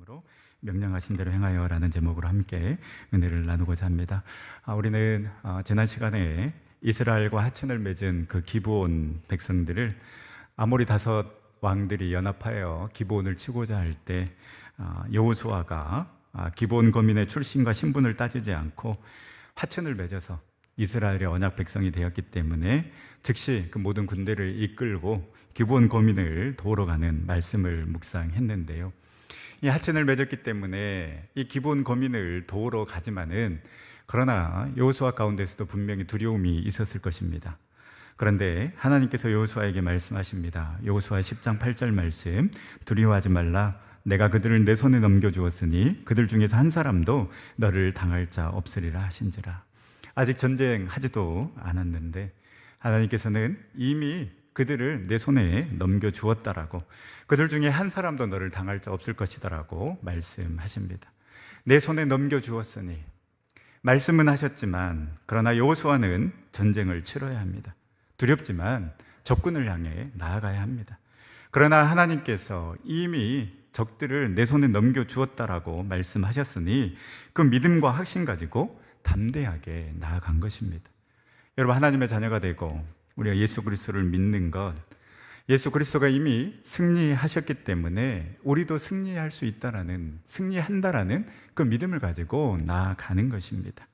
마음으로 명령하신 대로 행하여라는 제목으로 함께 은혜를 나누고자 합니다. 우리는 지난 시간에 이스라엘과 하층을 맺은 그 기브온 백성들을 아모리 다섯 왕들이 연합하여 기브온을 치고자 할 때 여호수아가 기브온 거민의 출신과 신분을 따지지 않고 하층을 맺어서 이스라엘의 언약 백성이 되었기 때문에 즉시 그 모든 군대를 이끌고 기브온 거민을 도우러 가는 말씀을 묵상했는데요. 이 하층을 맺었기 때문에 이 기브온 거민을 도우러 가지만은 그러나 여호수아 가운데서도 분명히 두려움이 있었을 것입니다. 그런데 하나님께서 여호수아에게 말씀하십니다. 여호수아 10장 8절 말씀, 두려워하지 말라. 내가 그들을 내 손에 넘겨주었으니 그들 중에서 한 사람도 너를 당할 자 없으리라 하신지라. 아직 전쟁하지도 않았는데 하나님께서는 이미 그들을 내 손에 넘겨주었다라고, 그들 중에 한 사람도 너를 당할 자 없을 것이다라고 말씀하십니다. 내 손에 넘겨주었으니, 말씀은 하셨지만 그러나 여호수아는 전쟁을 치러야 합니다. 두렵지만 적군을 향해 나아가야 합니다. 그러나 하나님께서 이미 적들을 내 손에 넘겨주었다라고 말씀하셨으니 그 믿음과 확신 가지고 담대하게 나아간 것입니다. 여러분, 하나님의 자녀가 되고 우리가 예수 그리스도를 믿는 것, 예수 그리스도가 이미 승리하셨기 때문에 우리도 승리한다라는 그 믿음을 가지고 나아가는 것입니다.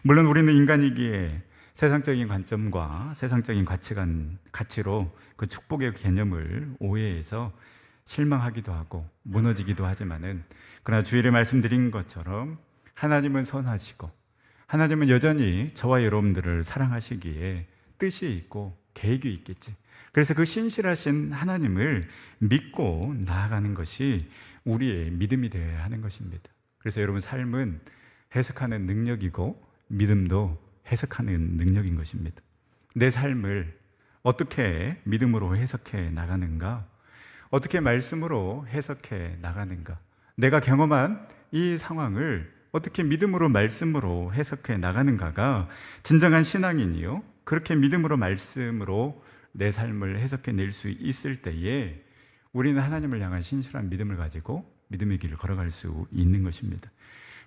물론 우리는 인간이기에 세상적인 관점과 세상적인 가치로 그 축복의 개념을 오해해서 실망하기도 하고 무너지기도 하지만은, 그러나 주일에 말씀드린 것처럼 하나님은 선하시고 하나님은 여전히 저와 여러분들을 사랑하시기에 뜻이 있고 계획이 있겠지. 그래서 그 신실하신 하나님을 믿고 나아가는 것이 우리의 믿음이 되어야 하는 것입니다. 그래서 여러분, 삶은 해석하는 능력이고 믿음도 해석하는 능력인 것입니다. 내 삶을 어떻게 믿음으로 해석해 나가는가? 어떻게 말씀으로 해석해 나가는가? 내가 경험한 이 상황을 어떻게 믿음으로 말씀으로 해석해 나가는가가 진정한 신앙인이요, 그렇게 믿음으로 말씀으로 내 삶을 해석해 낼 수 있을 때에 우리는 하나님을 향한 신실한 믿음을 가지고 믿음의 길을 걸어갈 수 있는 것입니다.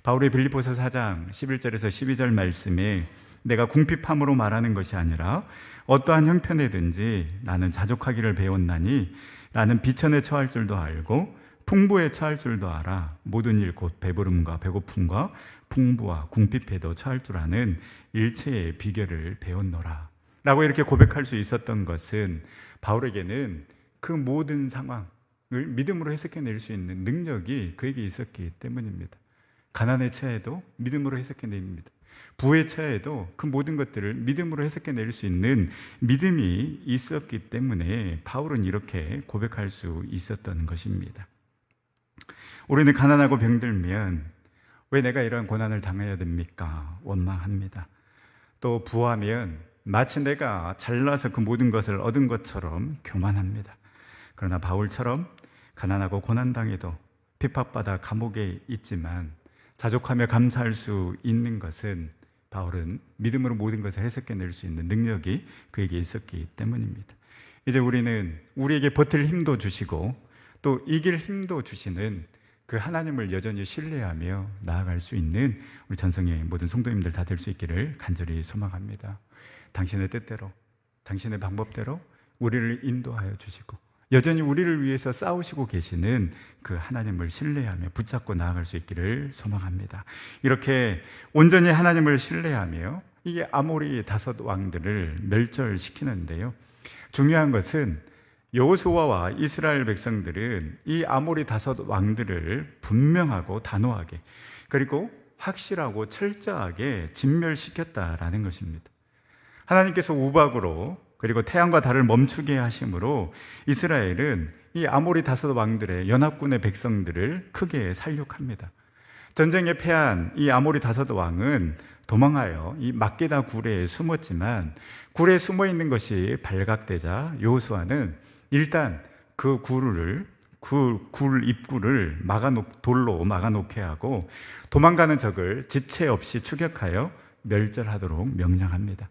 바울의 빌립보서 4장 11절에서 12절 말씀에 내가 궁핍함으로 말하는 것이 아니라 어떠한 형편에든지 나는 자족하기를 배웠나니 나는 비천에 처할 줄도 알고 풍부에 처할 줄도 알아. 모든 일 곧 배부름과 배고픔과 풍부와 궁핍에도 처할 줄 아는 일체의 비결을 배웠노라 라고 이렇게 고백할 수 있었던 것은 바울에게는 그 모든 상황을 믿음으로 해석해낼 수 있는 능력이 그에게 있었기 때문입니다. 가난에 처해도 믿음으로 해석해냅니다. 부에 처해도 그 모든 것들을 믿음으로 해석해낼 수 있는 믿음이 있었기 때문에 바울은 이렇게 고백할 수 있었던 것입니다. 우리는 가난하고 병들면 왜 내가 이런 고난을 당해야 됩니까? 원망합니다. 또 부하면 마치 내가 잘나서 그 모든 것을 얻은 것처럼 교만합니다. 그러나 바울처럼 가난하고 고난당해도 핍박받아 감옥에 있지만 자족하며 감사할 수 있는 것은, 바울은 믿음으로 모든 것을 해석해낼 수 있는 능력이 그에게 있었기 때문입니다. 이제 우리는 우리에게 버틸 힘도 주시고 또 이길 힘도 주시는 그 하나님을 여전히 신뢰하며 나아갈 수 있는 우리 전성의 모든 성도님들 다 될 수 있기를 간절히 소망합니다. 당신의 뜻대로, 당신의 방법대로 우리를 인도하여 주시고 여전히 우리를 위해서 싸우시고 계시는 그 하나님을 신뢰하며 붙잡고 나아갈 수 있기를 소망합니다. 이렇게 온전히 하나님을 신뢰하며 이게 아모리 다섯 왕들을 멸절시키는데요, 중요한 것은 여호수아와 이스라엘 백성들은 이 아모리 다섯 왕들을 분명하고 단호하게 그리고 확실하고 철저하게 진멸시켰다라는 것입니다. 하나님께서 우박으로 그리고 태양과 달을 멈추게 하심으로 이스라엘은 이 아모리 다섯 왕들의 연합군의 백성들을 크게 살육합니다. 전쟁에 패한 이 아모리 다섯 왕은 도망하여 이 막게다 굴에 숨었지만 굴에 숨어 있는 것이 발각되자 여호수아는 일단 그 굴 입구를 돌로 막아놓게 하고 도망가는 적을 지체 없이 추격하여 멸절하도록 명령합니다.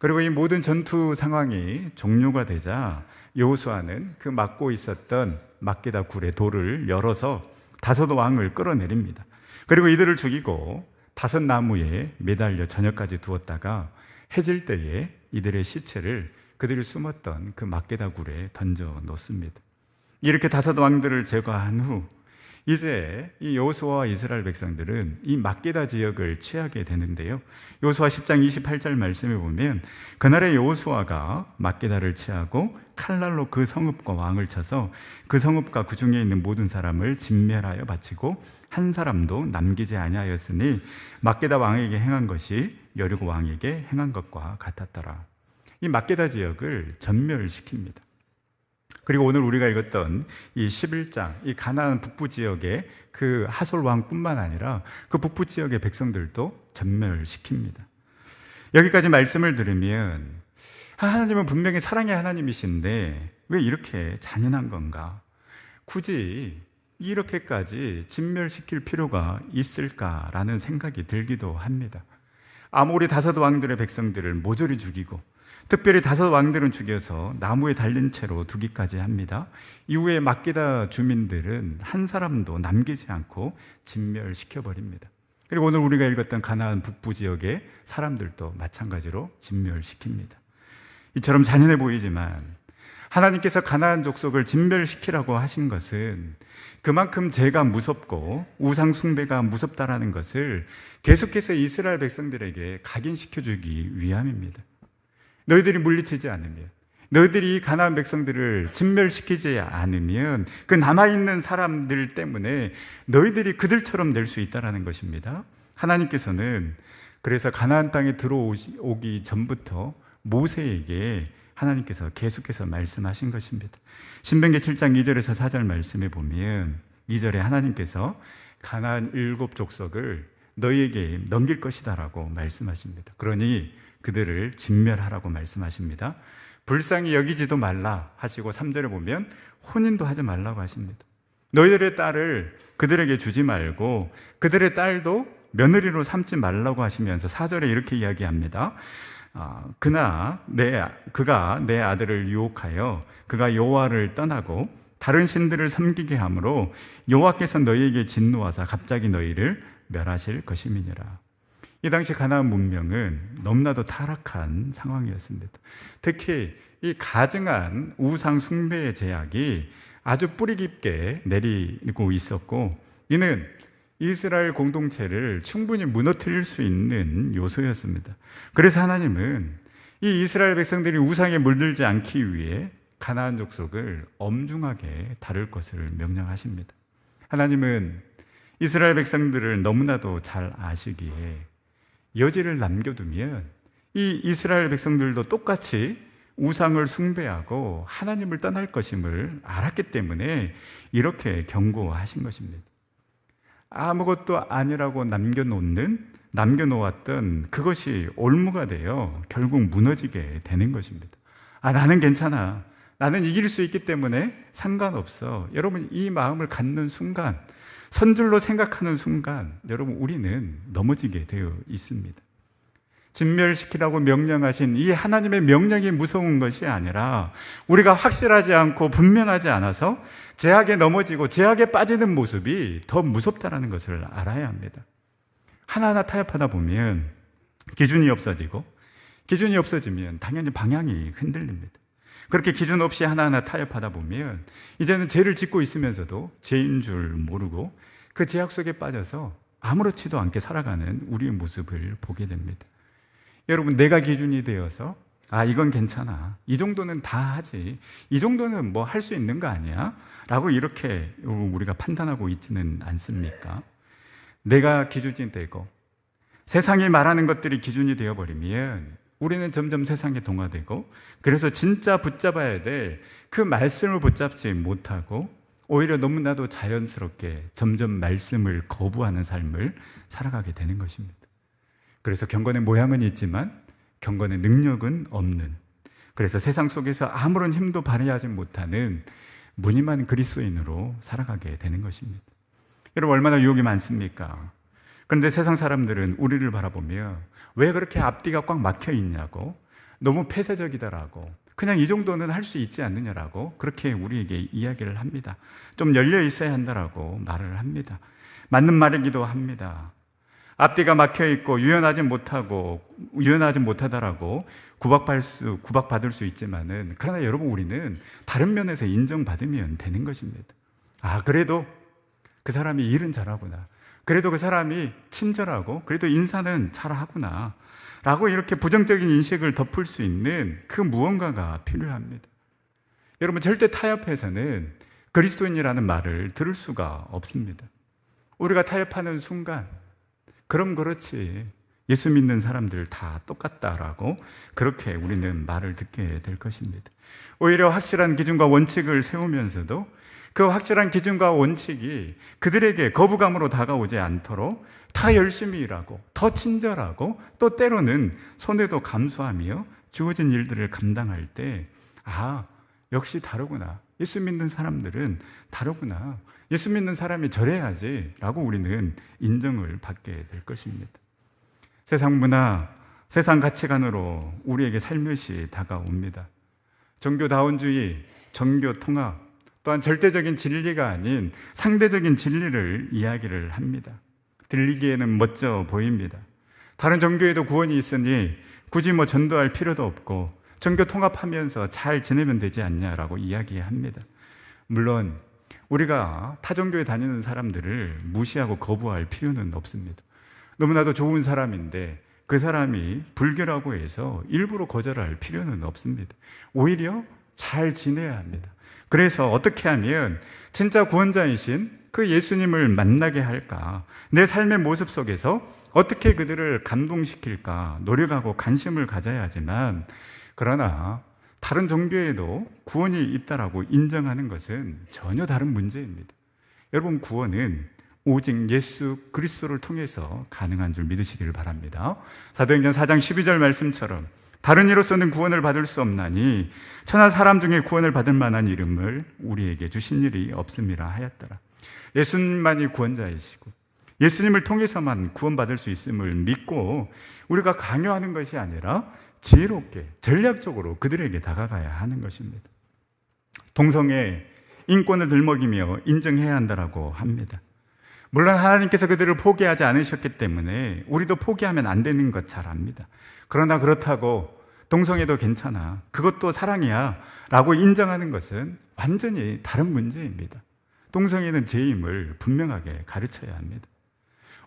그리고 이 모든 전투 상황이 종료가 되자 여호수아는 그 막고 있었던 막게다 굴의 돌을 열어서 다섯 왕을 끌어내립니다. 그리고 이들을 죽이고 다섯 나무에 매달려 저녁까지 두었다가 해질 때에 이들의 시체를 그들이 숨었던 그 막게다 굴에 던져 놓습니다. 이렇게 다섯 왕들을 제거한 후 이제 이 여호수아와 이스라엘 백성들은 이 막게다 지역을 취하게 되는데요. 여호수아 10장 28절 말씀에 보면 그날에 여호수아가 막게다를 취하고 칼날로 그 성읍과 왕을 쳐서 그 성읍과 그 중에 있는 모든 사람을 진멸하여 바치고 한 사람도 남기지 아니하였으니 막게다 왕에게 행한 것이 여리고 왕에게 행한 것과 같았더라. 이 막게다 지역을 전멸시킵니다. 그리고 오늘 우리가 읽었던 이 11장, 이 가나안 북부 지역의 그 하솔 왕뿐만 아니라 그 북부 지역의 백성들도 전멸시킵니다. 여기까지 말씀을 들으면 하나님은 분명히 사랑의 하나님이신데 왜 이렇게 잔인한 건가? 굳이 이렇게까지 진멸시킬 필요가 있을까라는 생각이 들기도 합니다. 아모리 다섯 왕들의 백성들을 모조리 죽이고 특별히 다섯 왕들은 죽여서 나무에 달린 채로 두기까지 합니다. 이후에 막게다 주민들은 한 사람도 남기지 않고 진멸시켜버립니다. 그리고 오늘 우리가 읽었던 가나안 북부 지역의 사람들도 마찬가지로 진멸시킵니다. 이처럼 잔인해 보이지만 하나님께서 가나안 족속을 진멸시키라고 하신 것은 그만큼 죄가 무섭고 우상 숭배가 무섭다라는 것을 계속해서 이스라엘 백성들에게 각인시켜주기 위함입니다. 너희들이 물리치지 않으면, 너희들이 이 가나안 백성들을 진멸시키지 않으면 그 남아있는 사람들 때문에 너희들이 그들처럼 될 수 있다는 것입니다. 하나님께서는 그래서 가나안 땅에 들어오기 전부터 모세에게 하나님께서 계속해서 말씀하신 것입니다. 신명기 7장 2절에서 4절 말씀에 보면 2절에 하나님께서 가나안 7족속을 너희에게 넘길 것이다 라고 말씀하십니다. 그러니 그들을 진멸하라고 말씀하십니다. 불쌍히 여기지도 말라 하시고 3절에 보면 혼인도 하지 말라고 하십니다. 너희들의 딸을 그들에게 주지 말고 그들의 딸도 며느리로 삼지 말라고 하시면서 4절에 이렇게 이야기합니다. 그가 내 아들을 유혹하여 그가 여호와를 떠나고 다른 신들을 섬기게 하므로 여호와께서 너희에게 진노하사 갑자기 너희를 멸하실 것임이니라. 이 당시 가나안 문명은 너무나도 타락한 상황이었습니다. 특히 이 가증한 우상 숭배의 제약이 아주 뿌리 깊게 내리고 있었고 이는 이스라엘 공동체를 충분히 무너뜨릴 수 있는 요소였습니다. 그래서 하나님은 이 이스라엘 백성들이 우상에 물들지 않기 위해 가나안 족속을 엄중하게 다룰 것을 명령하십니다. 하나님은 이스라엘 백성들을 너무나도 잘 아시기에 여지를 남겨두면 이 이스라엘 백성들도 똑같이 우상을 숭배하고 하나님을 떠날 것임을 알았기 때문에 이렇게 경고하신 것입니다. 아무것도 아니라고 남겨놓았던 그것이 올무가 되어 결국 무너지게 되는 것입니다. 나는 괜찮아. 나는 이길 수 있기 때문에 상관없어. 여러분, 이 마음을 갖는 순간, 선줄로 생각하는 순간 여러분 우리는 넘어지게 되어 있습니다. 진멸시키라고 명령하신 이 하나님의 명령이 무서운 것이 아니라 우리가 확실하지 않고 분명하지 않아서 죄악에 넘어지고 죄악에 빠지는 모습이 더 무섭다는 것을 알아야 합니다. 하나하나 타협하다 보면 기준이 없어지면 당연히 방향이 흔들립니다. 그렇게 기준 없이 하나하나 타협하다 보면 이제는 죄를 짓고 있으면서도 죄인 줄 모르고 그 죄악 속에 빠져서 아무렇지도 않게 살아가는 우리의 모습을 보게 됩니다. 여러분, 내가 기준이 되어서 이건 괜찮아, 이 정도는 다 하지, 이 정도는 뭐 할 수 있는 거 아니야? 라고 이렇게 우리가 판단하고 있지는 않습니까? 내가 기준이 되고 세상이 말하는 것들이 기준이 되어버리면 우리는 점점 세상에 동화되고 그래서 진짜 붙잡아야 될 그 말씀을 붙잡지 못하고 오히려 너무나도 자연스럽게 점점 말씀을 거부하는 삶을 살아가게 되는 것입니다. 그래서 경건의 모양은 있지만 경건의 능력은 없는, 그래서 세상 속에서 아무런 힘도 발휘하지 못하는 무늬만 그리스도인으로 살아가게 되는 것입니다. 여러분, 얼마나 유혹이 많습니까? 그런데 세상 사람들은 우리를 바라보며 왜 그렇게 앞뒤가 꽉 막혀 있냐고, 너무 폐쇄적이다라고, 그냥 이 정도는 할 수 있지 않느냐라고 그렇게 우리에게 이야기를 합니다. 좀 열려 있어야 한다라고 말을 합니다. 맞는 말이기도 합니다. 앞뒤가 막혀 있고 유연하지 못하다라고 구박받을 수 있지만은, 그러나 여러분, 우리는 다른 면에서 인정받으면 되는 것입니다. 그래도 그 사람이 일은 잘하구나, 그래도 그 사람이 친절하고, 그래도 인사는 잘하구나 라고 이렇게 부정적인 인식을 덮을 수 있는 그 무언가가 필요합니다. 여러분, 절대 타협해서는 그리스도인이라는 말을 들을 수가 없습니다. 우리가 타협하는 순간, 그럼 그렇지, 예수 믿는 사람들 다 똑같다라고 그렇게 우리는 말을 듣게 될 것입니다. 오히려 확실한 기준과 원칙을 세우면서도 그 확실한 기준과 원칙이 그들에게 거부감으로 다가오지 않도록 더 열심히 일하고, 더 친절하고, 또 때로는 손해도 감수하며 주어진 일들을 감당할 때, 역시 다르구나, 예수 믿는 사람들은 다르구나, 예수 믿는 사람이 저래야지 라고 우리는 인정을 받게 될 것입니다. 세상 문화, 세상 가치관으로 우리에게 살며시 다가옵니다. 종교다원주의, 종교통합, 또한 절대적인 진리가 아닌 상대적인 진리를 이야기를 합니다. 들리기에는 멋져 보입니다. 다른 종교에도 구원이 있으니 굳이 전도할 필요도 없고 종교 통합하면서 잘 지내면 되지 않냐라고 이야기합니다. 물론 우리가 타종교에 다니는 사람들을 무시하고 거부할 필요는 없습니다. 너무나도 좋은 사람인데 그 사람이 불교라고 해서 일부러 거절할 필요는 없습니다. 오히려 잘 지내야 합니다. 그래서 어떻게 하면 진짜 구원자이신 그 예수님을 만나게 할까, 내 삶의 모습 속에서 어떻게 그들을 감동시킬까 노력하고 관심을 가져야 하지만, 그러나 다른 종교에도 구원이 있다라고 인정하는 것은 전혀 다른 문제입니다. 여러분, 구원은 오직 예수 그리스도를 통해서 가능한 줄 믿으시기를 바랍니다. 사도행전 4장 12절 말씀처럼 다른 이로서는 구원을 받을 수 없나니 천하 사람 중에 구원을 받을 만한 이름을 우리에게 주신 일이 없음이라 하였더라. 예수님만이 구원자이시고 예수님을 통해서만 구원받을 수 있음을 믿고 우리가 강요하는 것이 아니라 지혜롭게 전략적으로 그들에게 다가가야 하는 것입니다. 동성애 인권을 들먹이며 인정해야 한다라고 합니다. 물론 하나님께서 그들을 포기하지 않으셨기 때문에 우리도 포기하면 안 되는 것 잘 압니다. 그러나 그렇다고 동성애도 괜찮아, 그것도 사랑이야 라고 인정하는 것은 완전히 다른 문제입니다. 동성애는 죄임을 분명하게 가르쳐야 합니다.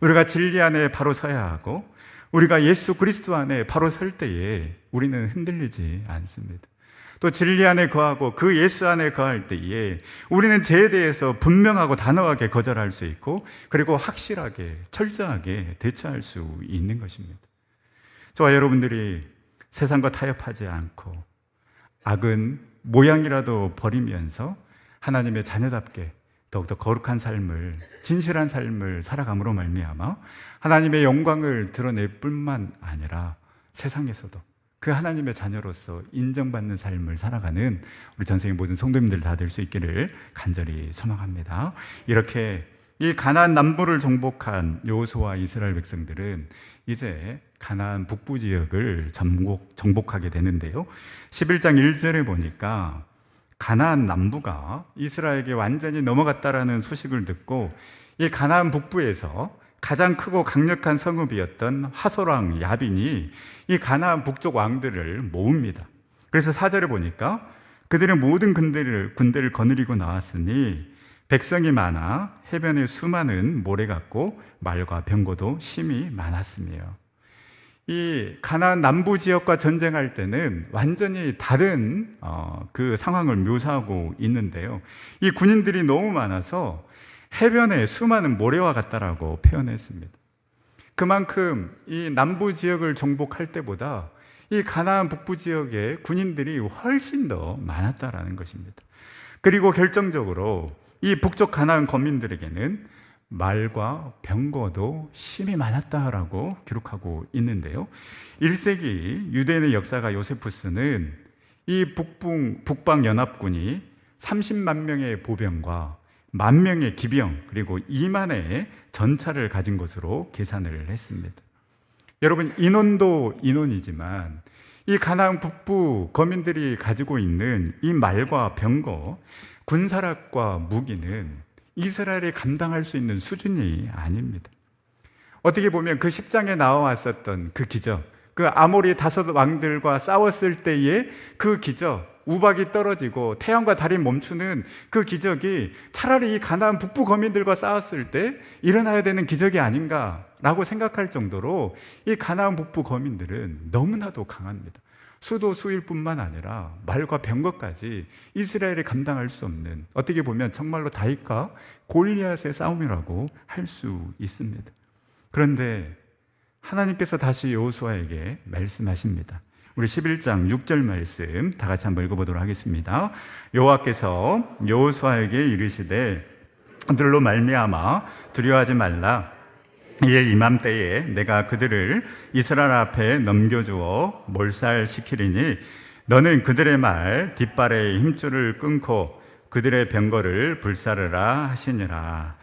우리가 진리 안에 바로 서야 하고 우리가 예수 그리스도 안에 바로 설 때에 우리는 흔들리지 않습니다. 또 진리 안에 거하고 그 예수 안에 거할 때에 우리는 죄에 대해서 분명하고 단호하게 거절할 수 있고, 그리고 확실하게 철저하게 대처할 수 있는 것입니다. 저와 여러분들이 세상과 타협하지 않고 악은 모양이라도 버리면서 하나님의 자녀답게 더욱더 거룩한 삶을, 진실한 삶을 살아감으로 말미암아 하나님의 영광을 드러낼 뿐만 아니라 세상에서도 그 하나님의 자녀로서 인정받는 삶을 살아가는 우리 전생의 모든 성도님들 다 될 수 있기를 간절히 소망합니다. 이렇게 이 가나안 남부를 정복한 여호수아와 이스라엘 백성들은 이제 가나안 북부 지역을 정복하게 되는데요. 11장 1절에 보니까 가나안 남부가 이스라엘에게 완전히 넘어갔다라는 소식을 듣고 이 가나안 북부에서 가장 크고 강력한 성읍이었던 하솔왕 야빈이 이 가나안 북쪽 왕들을 모읍니다. 그래서 4절에 보니까 그들의 모든 군대를 거느리고 나왔으니 백성이 많아 해변에 수많은 모래 같고 말과 병거도 심히 많았으며, 이 가나안 남부 지역과 전쟁할 때는 완전히 다른 그 상황을 묘사하고 있는데요. 이 군인들이 너무 많아서 해변에 수많은 모래와 같다라고 표현했습니다. 그만큼 이 남부 지역을 정복할 때보다 이 가나안 북부 지역의 군인들이 훨씬 더 많았다라는 것입니다. 그리고 결정적으로 이 북쪽 가나안 거민들에게는 말과 병거도 심히 많았다라고 기록하고 있는데요. 1세기 유대인의 역사가 요세푸스는 이 북방 연합군이 30만 명의 보병과 10,000명의 기병 그리고 20,000의 전차를 가진 것으로 계산을 했습니다. 여러분, 인원도 인원이지만 이 가나안 북부 거민들이 가지고 있는 이 말과 병거, 군사력과 무기는 이스라엘이 감당할 수 있는 수준이 아닙니다. 어떻게 보면 그 10장에 나와왔었던 그 기적, 그 아모리 5 왕들과 싸웠을 때의 그 기적, 우박이 떨어지고 태양과 달이 멈추는 그 기적이 차라리 이 가나안 북부 거민들과 싸웠을 때 일어나야 되는 기적이 아닌가라고 생각할 정도로 이 가나안 북부 거민들은 너무나도 강합니다. 수도 수일 뿐만 아니라 말과 병거까지 이스라엘이 감당할 수 없는, 어떻게 보면 정말로 다윗과 골리앗의 싸움이라고 할 수 있습니다. 그런데 하나님께서 다시 여호수아에게 말씀하십니다. 우리 11장 6절 말씀 다 같이 한번 읽어보도록 하겠습니다. 여호와께서 여호수아에게 이르시되 그들로 말미암아 두려워하지 말라. 이에 이맘때에 내가 그들을 이스라엘 앞에 넘겨주어 몰살시키리니 너는 그들의 말 뒷발의 힘줄을 끊고 그들의 병거를 불사르라 하시니라.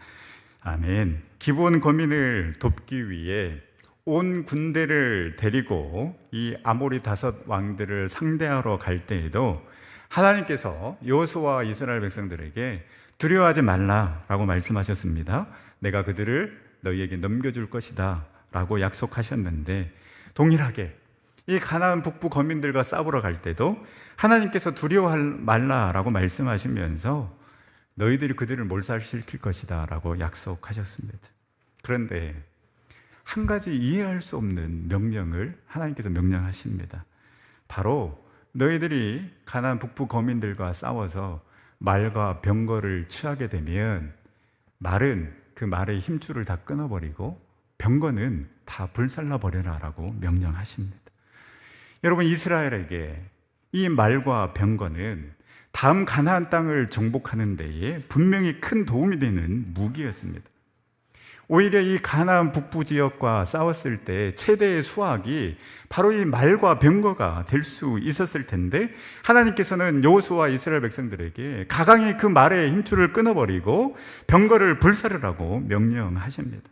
아멘. 기브온 거민을 돕기 위해 온 군대를 데리고 이 아모리 5 왕들을 상대하러 갈 때에도 하나님께서 여호수아와 이스라엘 백성들에게 두려워하지 말라라고 말씀하셨습니다. 내가 그들을 너희에게 넘겨줄 것이다 라고 약속하셨는데, 동일하게 이 가나안 북부 거민들과 싸우러 갈 때도 하나님께서 두려워하지 말라라고 말씀하시면서 너희들이 그들을 몰살시킬 것이다 라고 약속하셨습니다. 그런데 한 가지 이해할 수 없는 명령을 하나님께서 명령하십니다. 바로 너희들이 가나안 북부 거민들과 싸워서 말과 병거를 취하게 되면 말은 그 말의 힘줄을 다 끊어버리고 병거는 다 불살라 버려라 라고 명령하십니다. 여러분, 이스라엘에게 이 말과 병거는 다음 가나안 땅을 정복하는 데에 분명히 큰 도움이 되는 무기였습니다. 오히려 이 가나안 북부 지역과 싸웠을 때 최대의 수확이 바로 이 말과 병거가 될 수 있었을 텐데, 하나님께서는 여호수아와 이스라엘 백성들에게 가강이 그 말의 힘줄을 끊어버리고 병거를 불사르라고 명령하십니다.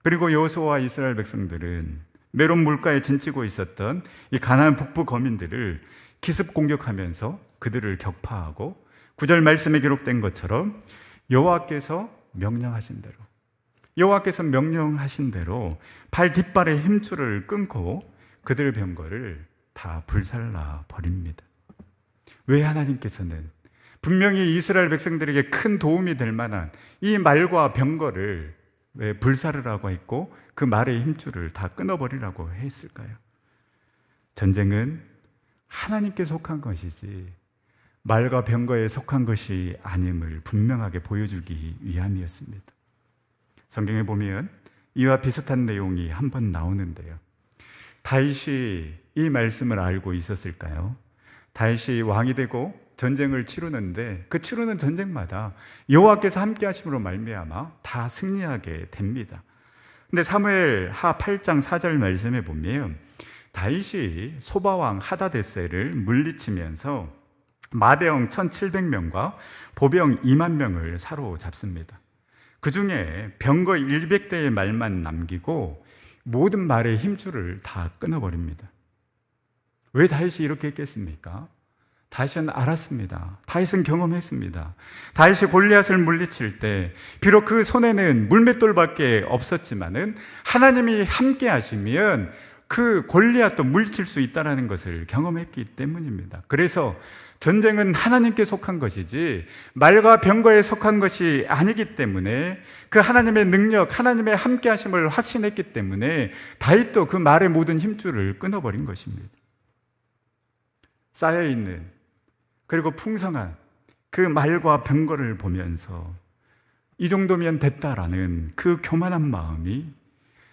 그리고 여호수아와 이스라엘 백성들은 메론 물가에 진치고 있었던 이 가나안 북부 거민들을 기습 공격하면서 그들을 격파하고 9절 말씀에 기록된 것처럼 여호와께서 명령하신 대로 발 뒷발의 힘줄을 끊고 그들의 병거를 다 불살라 버립니다. 왜 하나님께서는 분명히 이스라엘 백성들에게 큰 도움이 될 만한 이 말과 병거를 왜 불사르라고 했고 그 말의 힘줄을 다 끊어버리라고 했을까요? 전쟁은 하나님께 속한 것이지 말과 병거에 속한 것이 아님을 분명하게 보여주기 위함이었습니다. 성경에 보면 이와 비슷한 내용이 한 번 나오는데요. 다윗이 이 말씀을 알고 있었을까요? 다윗이 왕이 되고 전쟁을 치르는데 그 치르는 전쟁마다 여호와께서 함께 하심으로 말미암아 다 승리하게 됩니다. 근데 사무엘 하 8장 4절 말씀에 보면 다윗이 소바왕 하다데셀을 물리치면서 마병 1,700명과 보병 2만 명을 사로잡습니다. 그 중에 병거 100대의 말만 남기고 모든 말의 힘줄을 다 끊어버립니다. 왜 다윗이 이렇게 했겠습니까? 다윗은 알았습니다. 다윗은 경험했습니다. 다윗이 골리앗을 물리칠 때 비록 그 손에는 물맷돌밖에 없었지만은 하나님이 함께 하시면 그 골리앗도 물리칠 수 있다는 것을 경험했기 때문입니다. 그래서 전쟁은 하나님께 속한 것이지 말과 병거에 속한 것이 아니기 때문에 그 하나님의 능력, 하나님의 함께 하심을 확신했기 때문에 다윗도 그 말의 모든 힘줄을 끊어버린 것입니다. 쌓여있는 그리고 풍성한 그 말과 병거를 보면서 이 정도면 됐다라는 그 교만한 마음이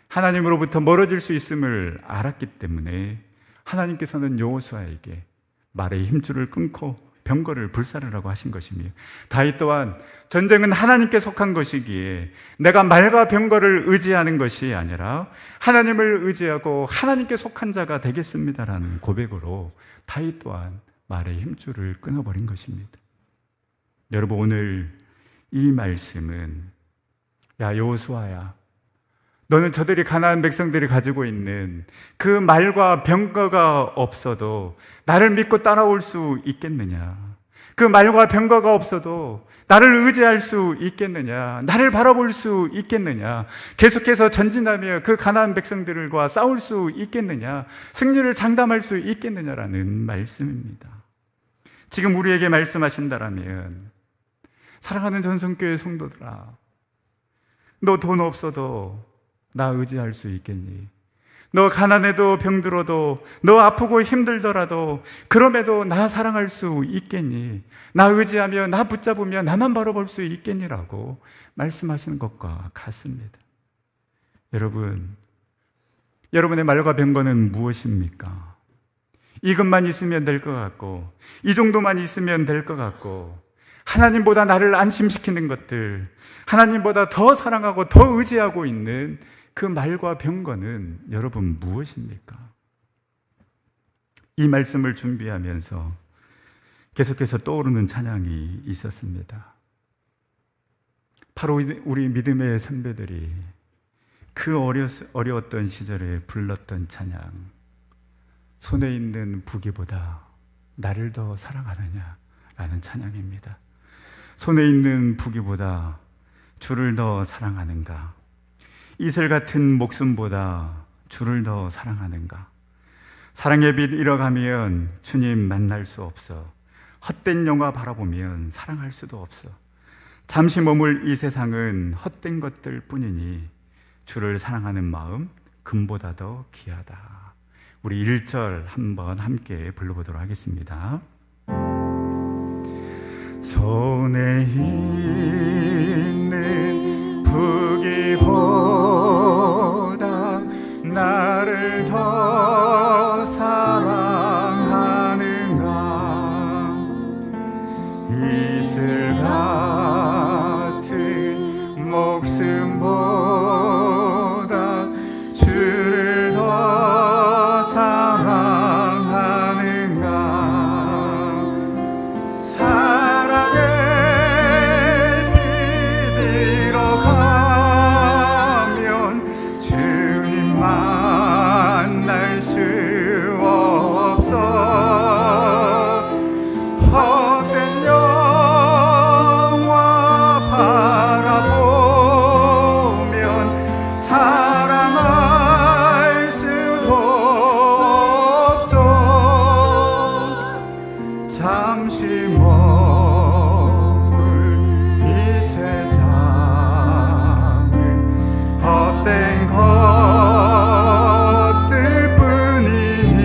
하나님으로부터 멀어질 수 있음을 알았기 때문에 하나님께서는 여호수아에게 말의 힘줄을 끊고 병거를 불사르라고 하신 것이며, 다윗 또한 전쟁은 하나님께 속한 것이기에 내가 말과 병거를 의지하는 것이 아니라 하나님을 의지하고 하나님께 속한 자가 되겠습니다라는 고백으로 다윗 또한 말의 힘줄을 끊어버린 것입니다. 여러분, 오늘 이 말씀은 야 여호수아야, 너는 저들이 가나안 백성들이 가지고 있는 그 말과 병거가 없어도 나를 믿고 따라올 수 있겠느냐? 그 말과 병거가 없어도 나를 의지할 수 있겠느냐? 나를 바라볼 수 있겠느냐? 계속해서 전진하며 그 가나안 백성들과 싸울 수 있겠느냐? 승리를 장담할 수 있겠느냐라는 말씀입니다. 지금 우리에게 말씀하신다라면, 사랑하는 전성교회 성도들아, 너 돈 없어도 나 의지할 수 있겠니? 너 가난해도 병들어도, 너 아프고 힘들더라도 그럼에도 나 사랑할 수 있겠니? 나 의지하며 나 붙잡으며 나만 바라볼 수 있겠니라고 말씀하시는 것과 같습니다. 여러분, 여러분의 말과 병거는 무엇입니까? 이것만 있으면 될 것 같고, 이 정도만 있으면 될 것 같고, 하나님보다 나를 안심시키는 것들, 하나님보다 더 사랑하고 더 의지하고 있는 그 말과 병거는 여러분 무엇입니까? 이 말씀을 준비하면서 계속해서 떠오르는 찬양이 있었습니다. 바로 우리 믿음의 선배들이 그 어려웠던 시절에 불렀던 찬양, 손에 있는 부귀보다 나를 더 사랑하느냐라는 찬양입니다. 손에 있는 부귀보다 주를 더 사랑하는가? 이슬 같은 목숨보다 주를 더 사랑하는가? 사랑의 빛 잃어가면 주님 만날 수 없어. 헛된 영화 바라보면 사랑할 수도 없어. 잠시 머물 이 세상은 헛된 것들 뿐이니 주를 사랑하는 마음 금보다 더 귀하다. 우리 1절 한번 함께 불러보도록 하겠습니다. 손에 있는 부귀보다 나를 더 사랑하는가? 이슬 같은 목숨보다 주를 더 사랑하는가? 사랑의 빛 잃어가면 주님 만날 수 없어. 헛된 영화 바라보면 사랑할 수도 없어. 잠시 머물 이 세상은 헛된 것들 뿐이니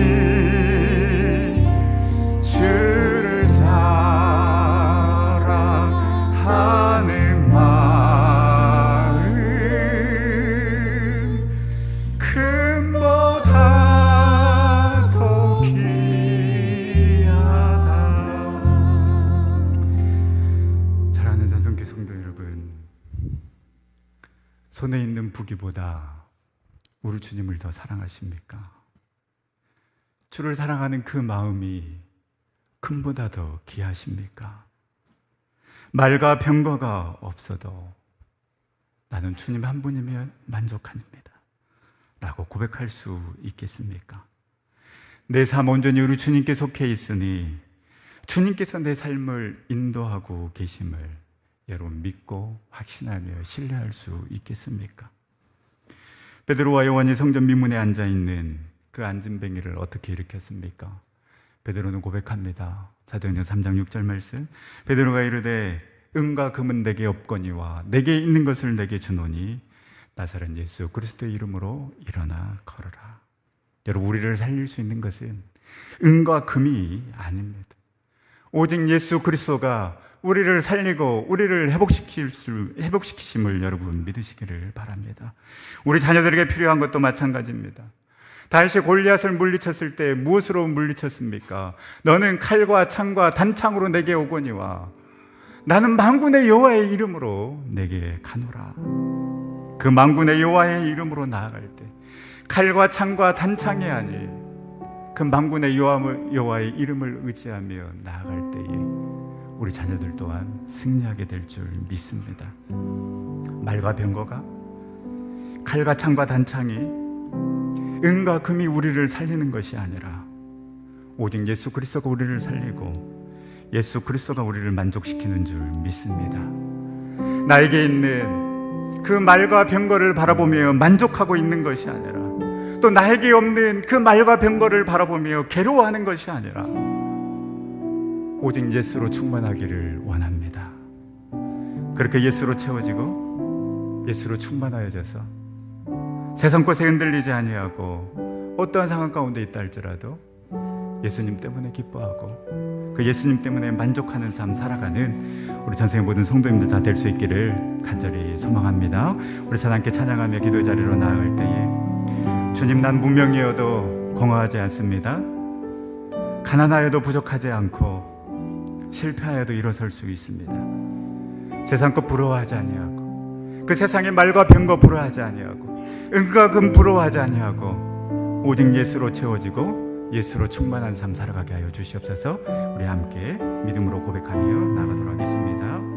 주를 사랑하는 마음 금보다 더 귀하다. 사랑하는 전성교 성도 여러분, 손에 있는 부귀보다 우리 주님을 더 사랑하십니까? 주를 사랑하는 그 마음이 금보다 더 귀하십니까? 말과 병거가 없어도 나는 주님 한 분이면 만족합니다 라고 고백할 수 있겠습니까? 내 삶 온전히 우리 주님께 속해 있으니 주님께서 내 삶을 인도하고 계심을 여러분 믿고 확신하며 신뢰할 수 있겠습니까? 베드로와 요한이 성전 미문에 앉아있는 그 앉은뱅이를 어떻게 일으켰습니까? 베드로는 고백합니다. 사도행전 3장 6절 말씀, 베드로가 이르되 은과 금은 내게 없거니와 내게 있는 것을 내게 주노니 나사렛 예수 그리스도의 이름으로 일어나 걸어라. 여러분, 우리를 살릴 수 있는 것은 은과 금이 아닙니다. 오직 예수 그리스도가 우리를 살리고 우리를 회복시키심을 여러분 믿으시기를 바랍니다. 우리 자녀들에게 필요한 것도 마찬가지입니다. 다윗이 골리앗을 물리쳤을 때 무엇으로 물리쳤습니까? 너는 칼과 창과 단창으로 내게 오거니와 나는 만군의 여호와의 이름으로 내게 가노라. 그 만군의 여호와의 이름으로 나아갈 때 칼과 창과 단창이 아닌 그 만군의 여호와의 이름을 의지하며 나아갈 때에 우리 자녀들 또한 승리하게 될 줄 믿습니다. 말과 병거가 칼과 창과 단창이, 은과 금이 우리를 살리는 것이 아니라 오직 예수 그리스도가 우리를 살리고 예수 그리스도가 우리를 만족시키는 줄 믿습니다. 나에게 있는 그 말과 병거를 바라보며 만족하고 있는 것이 아니라, 또 나에게 없는 그 말과 병거를 바라보며 괴로워하는 것이 아니라 오직 예수로 충만하기를 원합니다. 그렇게 예수로 채워지고 예수로 충만하여져서 세상 것에 흔들리지 아니하고 어떠한 상황 가운데 있다 할지라도 예수님 때문에 기뻐하고 그 예수님 때문에 만족하는 삶 살아가는 우리 전생의 모든 성도님들 다 될 수 있기를 간절히 소망합니다. 우리 다 함께 찬양하며 기도 자리로 나아갈 때에 주님, 난 무명이어도 공허하지 않습니다. 가난하여도 부족하지 않고 실패하여도 일어설 수 있습니다. 세상 것 부러워하지 아니하고 그 세상의 말과 병거 부러워하지 아니하고 은과 금 부러워하지 아니하고 오직 예수로 채워지고 예수로 충만한 삶 살아가게 하여 주시옵소서. 우리 함께 믿음으로 고백하며 나가도록 하겠습니다.